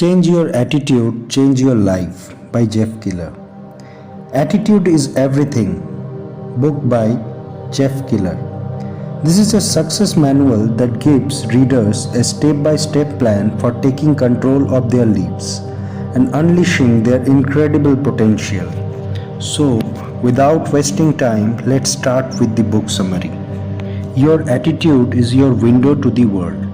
Change Your Attitude, Change Your Life by Jeff Keeler. Attitude is Everything, book by Jeff Keeler. This is a success manual that gives readers a step-by-step plan for taking control of their lives and unleashing their incredible potential. So, without wasting time, let's start with the book summary. Your attitude is your window to the world.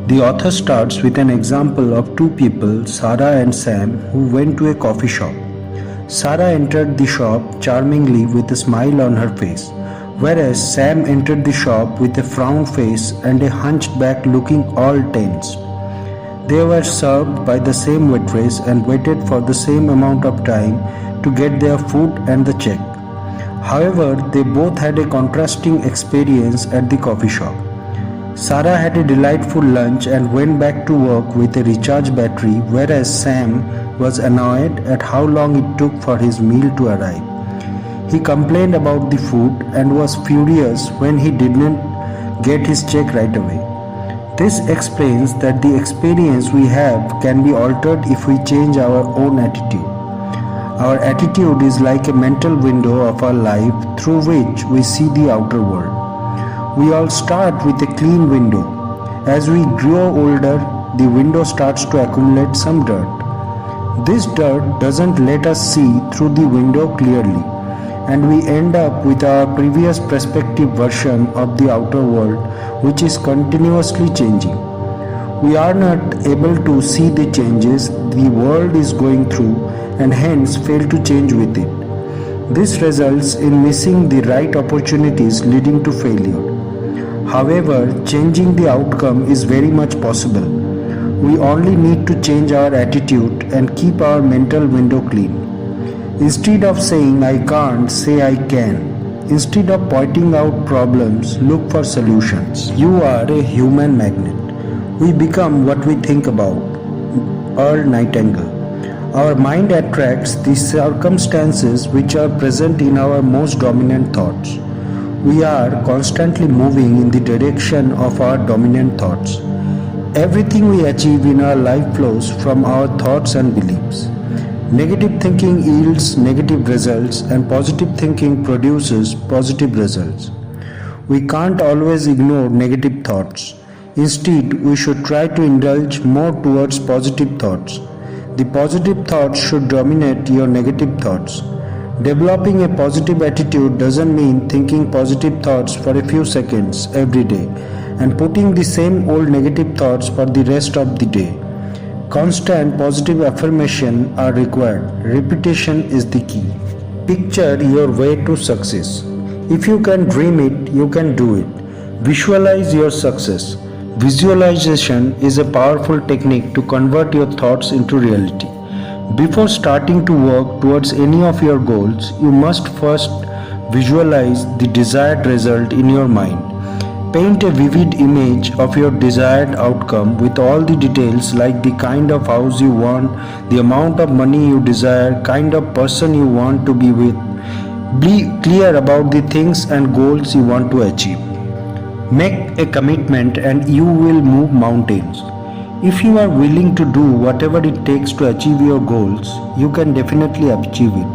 The author starts with an example of two people, Sarah and Sam, who went to a coffee shop. Sarah entered the shop charmingly with a smile on her face, whereas Sam entered the shop with a frown face and a hunched back looking all tense. They were served by the same waitress and waited for the same amount of time to get their food and the check. However, they both had a contrasting experience at the coffee shop. Sarah had a delightful lunch and went back to work with a recharged battery, whereas Sam was annoyed at how long it took for his meal to arrive. He complained about the food and was furious when he didn't get his check right away. This explains that the experience we have can be altered if we change our own attitude. Our attitude is like a mental window of our life through which we see the outer world. We all start with a clean window. As we grow older, the window starts to accumulate some dirt. This dirt doesn't let us see through the window clearly, and we end up with our previous perspective version of the outer world, which is continuously changing. We are not able to see the changes the world is going through and hence fail to change with it. This results in missing the right opportunities, leading to failure. However, changing the outcome is very much possible. We only need to change our attitude and keep our mental window clean. Instead of saying I can't, say I can. Instead of pointing out problems, look for solutions. You are a human magnet. We become what we think about. Earl Nightingale. Our mind attracts the circumstances which are present in our most dominant thoughts. We are constantly moving in the direction of our dominant thoughts. Everything we achieve in our life flows from our thoughts and beliefs. Negative thinking yields negative results, and positive thinking produces positive results. We can't always ignore negative thoughts. Instead, we should try to indulge more towards positive thoughts. The positive thoughts should dominate your negative thoughts. Developing a positive attitude doesn't mean thinking positive thoughts for a few seconds every day and putting the same old negative thoughts for the rest of the day. Constant positive affirmation are required. Repetition is the key. Picture your way to success. If you can dream it, you can do it. Visualize your success. Visualization is a powerful technique to convert your thoughts into reality. Before starting to work towards any of your goals, you must first visualize the desired result in your mind. Paint a vivid image of your desired outcome with all the details like the kind of house you want, the amount of money you desire, kind of person you want to be with. Be clear about the things and goals you want to achieve. Make a commitment and you will move mountains. If you are willing to do whatever it takes to achieve your goals, you can definitely achieve it.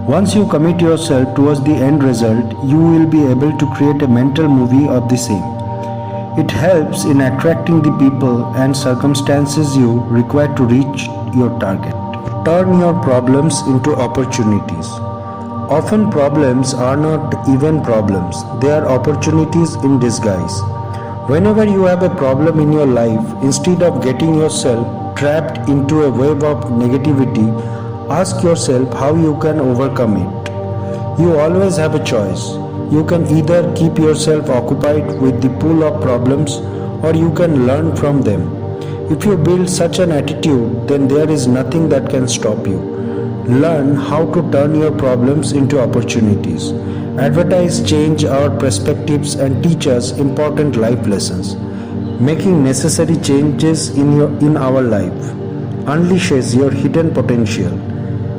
Once you commit yourself towards the end result, you will be able to create a mental movie of the same. It helps in attracting the people and circumstances you require to reach your target. Turn your problems into opportunities. Often problems are not even problems, they are opportunities in disguise. Whenever you have a problem in your life, instead of getting yourself trapped into a wave of negativity, ask yourself how you can overcome it. You always have a choice. You can either keep yourself occupied with the pool of problems or you can learn from them. If you build such an attitude, then there is nothing that can stop you. Learn how to turn your problems into opportunities. Advertise change our perspectives and teach us important life lessons. Making necessary changes in our life unleashes your hidden potential,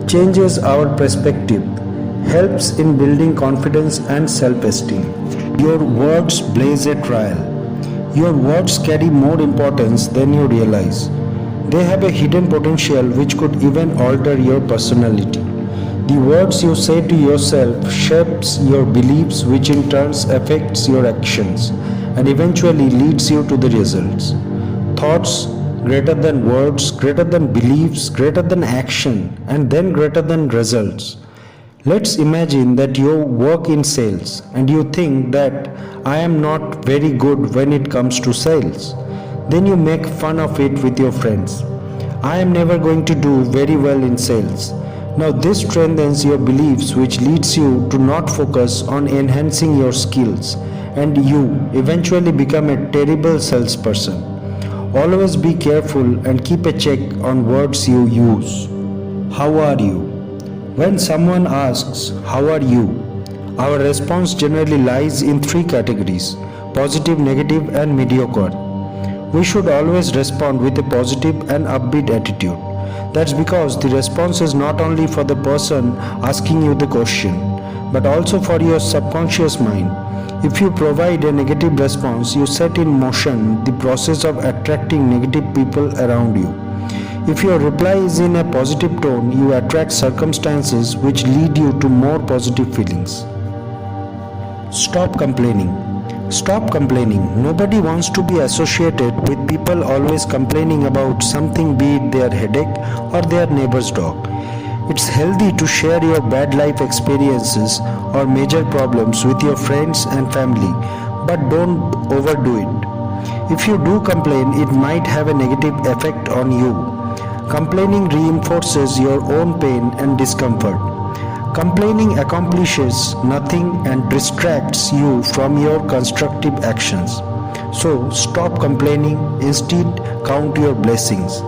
changes our perspective, helps in building confidence and self-esteem. Your words blaze a trail. Your words carry more importance than you realize. They have a hidden potential which could even alter your personality. The words you say to yourself shapes your beliefs, which in turn affects your actions and eventually leads you to the results. Thoughts greater than words, greater than beliefs, greater than action, and then greater than results. Let's imagine that you work in sales and you think that I am not very good when it comes to sales. Then you make fun of it with your friends. I am never going to do very well in sales. Now this strengthens your beliefs, which leads you to not focus on enhancing your skills, and you eventually become a terrible salesperson. Always be careful and keep a check on words you use. How are you? When someone asks, how are you? Our response generally lies in three categories: positive, negative, and mediocre. We should always respond with a positive and upbeat attitude. That's because the response is not only for the person asking you the question, but also for your subconscious mind. If you provide a negative response, you set in motion the process of attracting negative people around you. If your reply is in a positive tone, you attract circumstances which lead you to more positive feelings. Stop complaining. Stop complaining. Nobody wants to be associated with people always complaining about something, be it their headache or their neighbor's dog. It's healthy to share your bad life experiences or major problems with your friends and family, but don't overdo it. If you do complain, it might have a negative effect on you. Complaining reinforces your own pain and discomfort. Complaining accomplishes nothing and distracts you from your constructive actions. So stop complaining, instead count your blessings.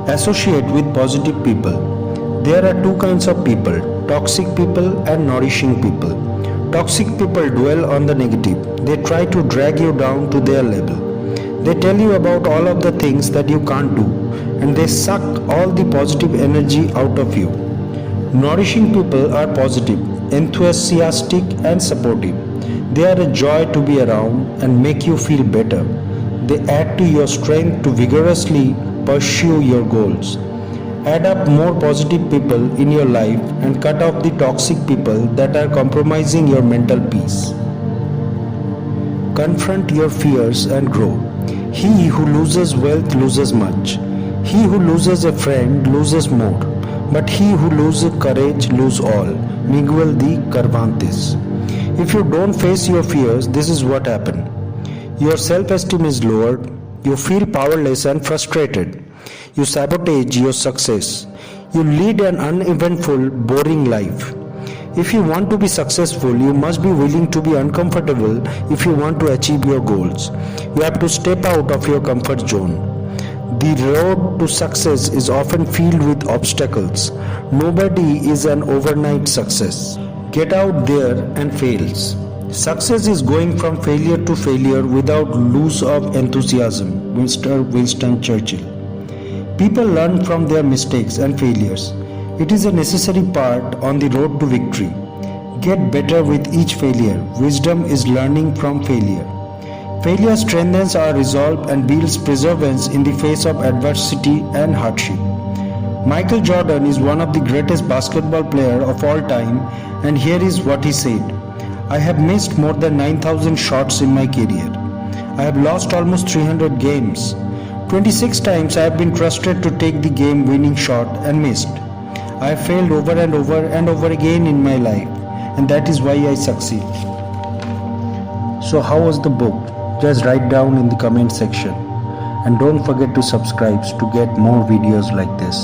Associate with positive people. There are two kinds of people: toxic people and nourishing people. Toxic people dwell on the negative. They try to drag you down to their level. They tell you about all of the things that you can't do, and they suck all the positive energy out of you. Nourishing people are positive, enthusiastic, and supportive. They are a joy to be around and make you feel better. They add to your strength to vigorously pursue your goals. Add up more positive people in your life and cut off the toxic people that are compromising your mental peace. Confront your fears and grow. He who loses wealth loses much. He who loses a friend loses more. But he who loses courage loses all. Miguel de Cervantes. If you don't face your fears, this is what happens. Your self-esteem is lowered. You feel powerless and frustrated. You sabotage your success. You lead an uneventful, boring life. If you want to be successful, you must be willing to be uncomfortable if you want to achieve your goals. You have to step out of your comfort zone. The road to success is often filled with obstacles. Nobody is an overnight success. Get out there and fails. Success is going from failure to failure without loss of enthusiasm. Winston Churchill. People learn from their mistakes and failures. It is a necessary part on the road to victory. Get better with each failure. Wisdom is learning from failure. Failure strengthens our resolve and builds perseverance in the face of adversity and hardship. Michael Jordan is one of the greatest basketball players of all time, and here is what he said. I have missed more than 9,000 shots in my career. I have lost almost 300 games. 26 times I have been trusted to take the game-winning shot and missed. I have failed over and over and over again in my life, and that is why I succeed. So how was the book? Just write down in the comment section, and don't forget to subscribe to get more videos like this.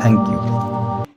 Thank you.